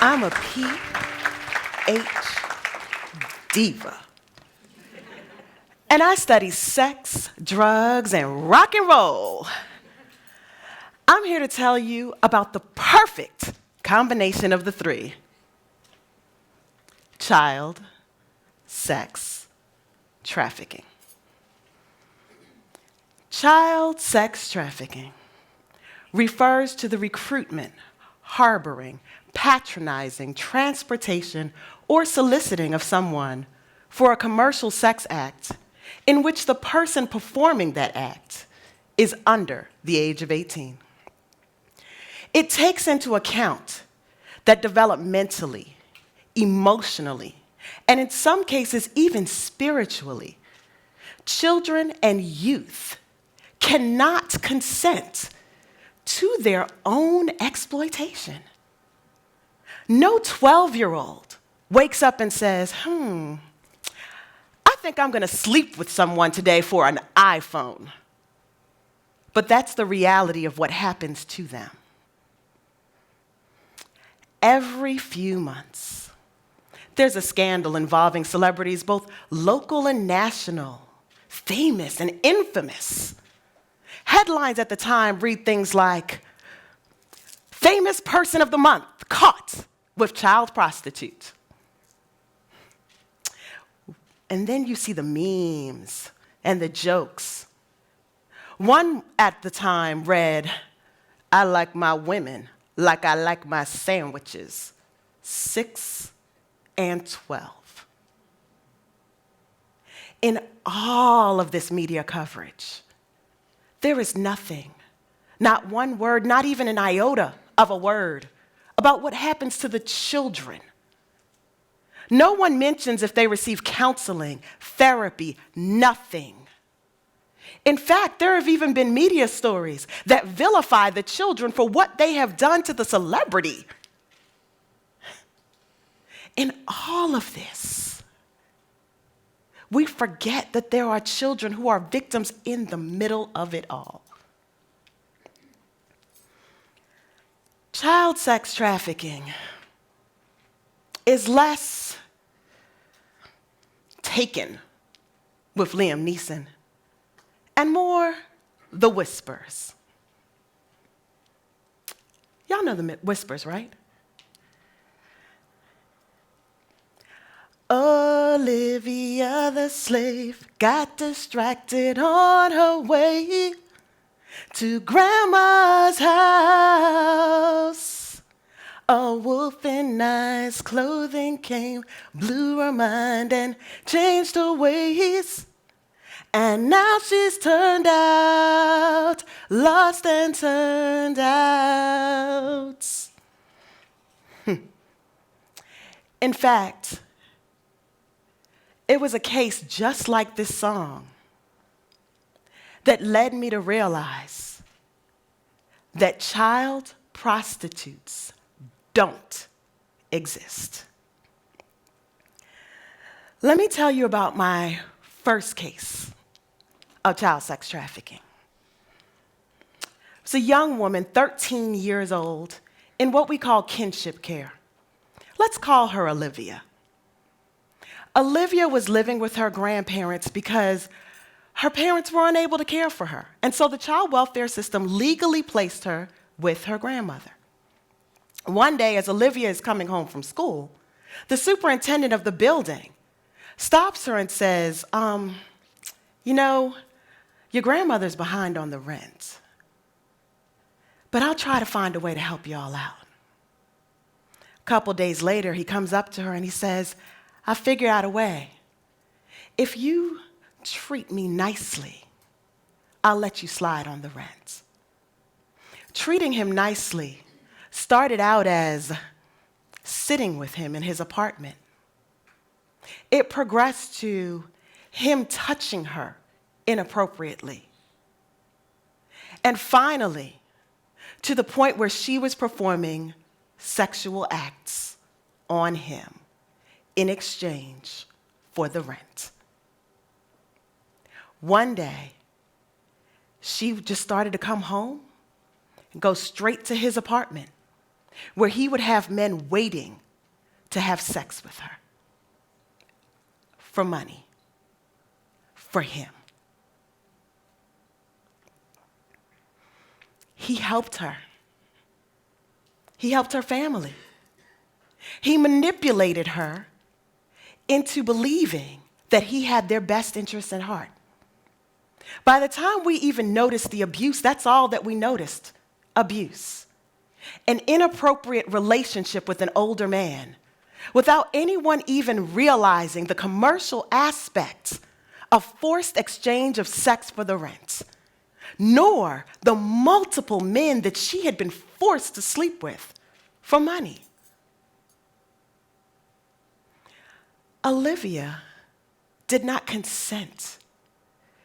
I'm a PH diva. And I study sex, drugs, and rock and roll. I'm here to tell you about the perfect combination of the three: child sex trafficking. Child sex trafficking refers to the recruitment, harboring, patronizing, transportation, or soliciting of someone for a commercial sex act in which the person performing that act is under the age of 18. It takes into account that developmentally, emotionally, and in some cases even spiritually, children and youth cannot consent to their own exploitation. No 12-year-old wakes up and says, I think I'm gonna sleep with someone today for an iPhone. But that's the reality of what happens to them. Every few months, there's a scandal involving celebrities, both local and national, famous and infamous. Headlines at the time read things like, "Famous Person of the Month Caught with Child Prostitute." And then you see the memes and the jokes. One at the time read, "I like my women like I like my sandwiches, 6 and 12. In all of this media coverage, there is nothing, not one word, not even an iota of a word about what happens to the children. No one mentions if they receive counseling, therapy, nothing. In fact, there have even been media stories that vilify the children for what they have done to the celebrity. In all of this, we forget that there are children who are victims in the middle of it all. Child sex trafficking is less Taken with Liam Neeson and more The Whispers. Y'all know the Whispers, right? Olivia the slave got distracted on her way to Grandma's house. A wolf in nice clothing came, blew her mind and changed her ways. And now she's turned out, lost and turned out. In fact, it was a case just like this song that led me to realize that child prostitutes don't exist. Let me tell you about my first case of child sex trafficking. It's a young woman, 13 years old, in what we call kinship care. Let's call her Olivia. Olivia was living with her grandparents because her parents were unable to care for her. And so the child welfare system legally placed her with her grandmother. One day, as Olivia is coming home from school, the superintendent of the building stops her and says, your grandmother's behind on the rent, but I'll try to find a way to help you all out. A couple days later, he comes up to her and he says, I figured out a way. If you treat me nicely, I'll let you slide on the rent. Treating him nicely started out as sitting with him in his apartment. It progressed to him touching her inappropriately. And finally, to the point where she was performing sexual acts on him in exchange for the rent. One day, she just started to come home and go straight to his apartment. where he would have men waiting to have sex with her for money, for him. He helped her. He helped her family. He manipulated her into believing that he had their best interests at heart. By the time we even noticed the abuse, that's all that we noticed, abuse. An inappropriate relationship with an older man, without anyone even realizing the commercial aspects of forced exchange of sex for the rent, nor the multiple men that she had been forced to sleep with for money. Olivia did not consent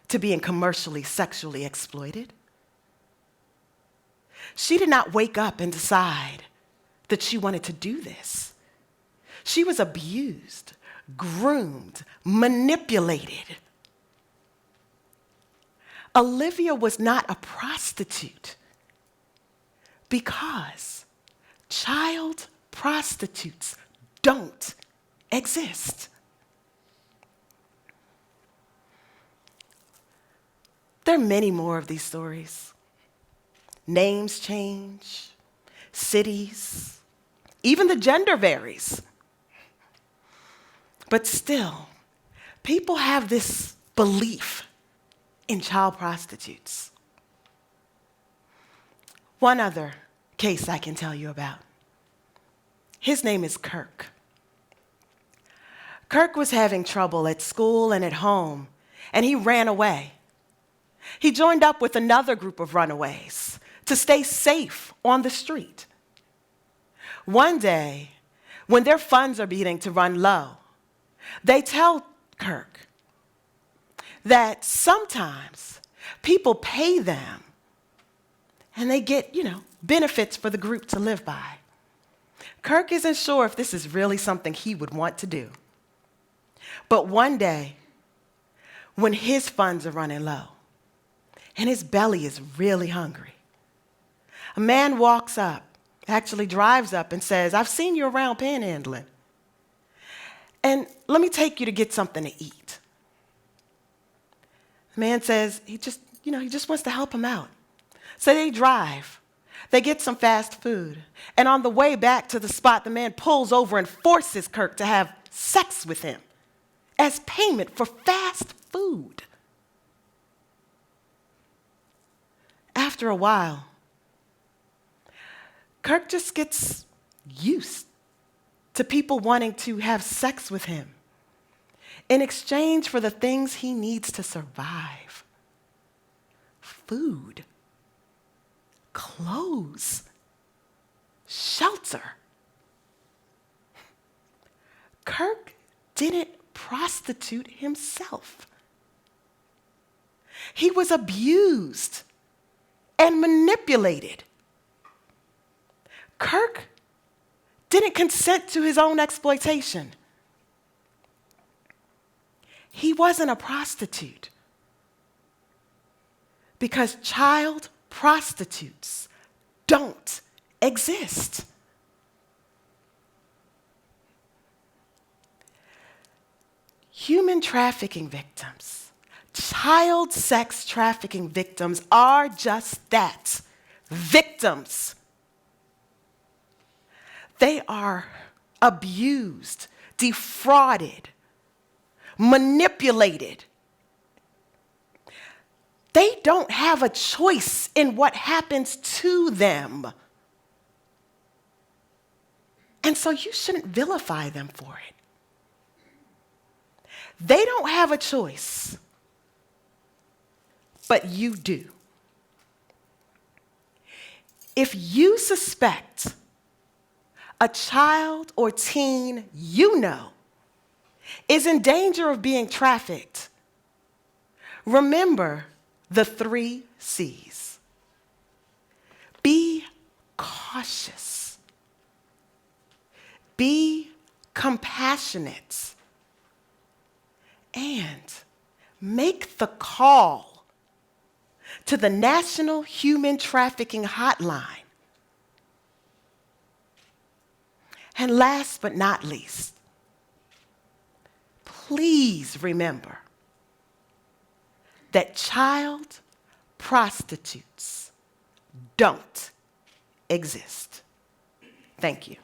to being commercially, sexually exploited. She did not wake up and decide that she wanted to do this. She was abused, groomed, manipulated. Olivia was not a prostitute because child prostitutes don't exist. There are many more of these stories. Names change, cities, even the gender varies. But still, people have this belief in child prostitutes. One other case I can tell you about. His name is Kirk. Kirk was having trouble at school and at home, and he ran away. He joined up with another group of runaways to stay safe on the street. One day, when their funds are beginning to run low, they tell Kirk that sometimes people pay them and they get, benefits for the group to live by. Kirk isn't sure if this is really something he would want to do. But one day, when his funds are running low and his belly is really hungry, a man walks up, actually drives up and says, "I've seen you around panhandling, and let me take you to get something to eat." The man says he just wants to help him out. So they drive. They get some fast food. And on the way back to the spot, the man pulls over and forces Kirk to have sex with him as payment for fast food. After a while, Kirk just gets used to people wanting to have sex with him in exchange for the things he needs to survive: food, clothes, shelter. Kirk didn't prostitute himself. He was abused and manipulated. Kirk didn't consent to his own exploitation. He wasn't a prostitute because child prostitutes don't exist. Human trafficking victims, child sex trafficking victims are just that, victims. They are abused, defrauded, manipulated. They don't have a choice in what happens to them. And so you shouldn't vilify them for it. They don't have a choice, but you do. If you suspect a child or teen is in danger of being trafficked, remember the 3 C's. Be cautious. Be compassionate. And make the call to the National Human Trafficking Hotline And last but not least, please remember that child prostitutes don't exist. Thank you.